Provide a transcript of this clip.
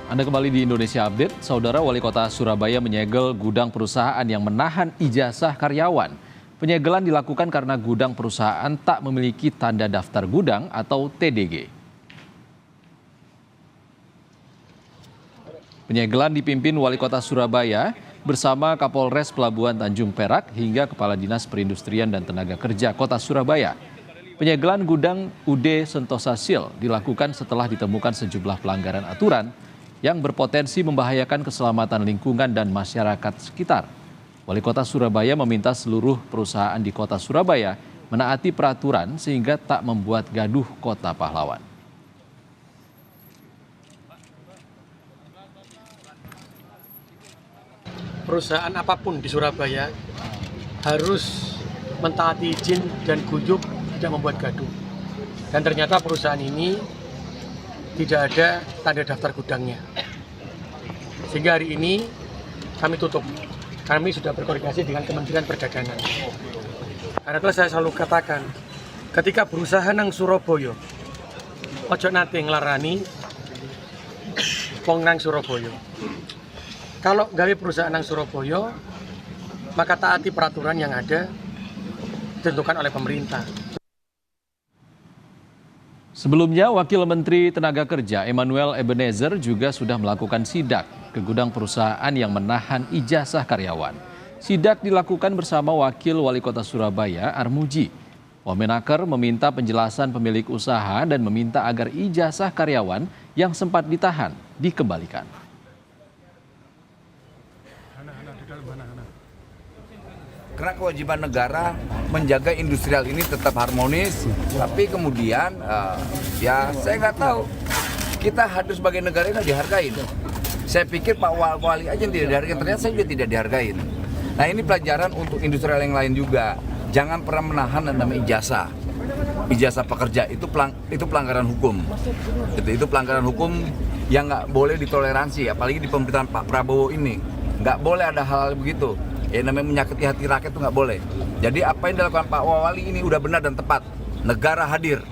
Anda kembali di Indonesia Update. Saudara, Wali Kota Surabaya menyegel gudang perusahaan yang menahan ijazah karyawan. Penyegelan dilakukan karena gudang perusahaan tak memiliki tanda daftar gudang atau TDG. Penyegelan dipimpin Wali Kota Surabaya bersama Kapolres Pelabuhan Tanjung Perak hingga Kepala Dinas Perindustrian dan Tenaga Kerja Kota Surabaya. Penyegelan gudang UD Sentosa Steel dilakukan setelah ditemukan sejumlah pelanggaran aturan yang berpotensi membahayakan keselamatan lingkungan dan masyarakat sekitar. Wali Kota Surabaya meminta seluruh perusahaan di Kota Surabaya menaati peraturan sehingga tak membuat gaduh Kota Pahlawan. Perusahaan apapun di Surabaya harus mentaati izin dan guyub, tidak membuat gaduh. Dan ternyata perusahaan ini tidak ada tanda daftar gudangnya. Sehingga hari ini kami tutup. Kami sudah berkoordinasi dengan Kementerian Perdagangan. Karena itu saya selalu katakan, ketika berusaha nang Surabaya, ojo nate nglarani wong nang Surabaya. Kalau gawe perusahaan nang Surabaya, maka taati peraturan yang ada ditentukan oleh pemerintah. Sebelumnya, Wakil Menteri Tenaga Kerja Emmanuel Ebenezer juga sudah melakukan sidak ke gudang perusahaan yang menahan ijazah karyawan. Sidak dilakukan bersama Wakil Wali Kota Surabaya Armuji. Wamenaker meminta penjelasan pemilik usaha dan meminta agar ijazah karyawan yang sempat ditahan dikembalikan. Karena kewajiban negara menjaga industrial ini tetap harmonis, tapi kemudian ya saya nggak tahu, kita harus sebagai negara nggak dihargain. Saya pikir Pak Wali aja yang tidak dihargain, ternyata saya juga tidak dihargain. Nah ini pelajaran untuk industrial yang lain juga, jangan pernah menahan namanya ijazah pekerja itu pelanggaran hukum. Itu pelanggaran hukum yang nggak boleh ditoleransi, apalagi di pemerintahan Pak Prabowo ini nggak boleh ada hal-hal begitu. Ya namanya menyakiti hati rakyat itu nggak boleh. Jadi apa yang dilakukan Pak Wali ini udah benar dan tepat. Negara hadir.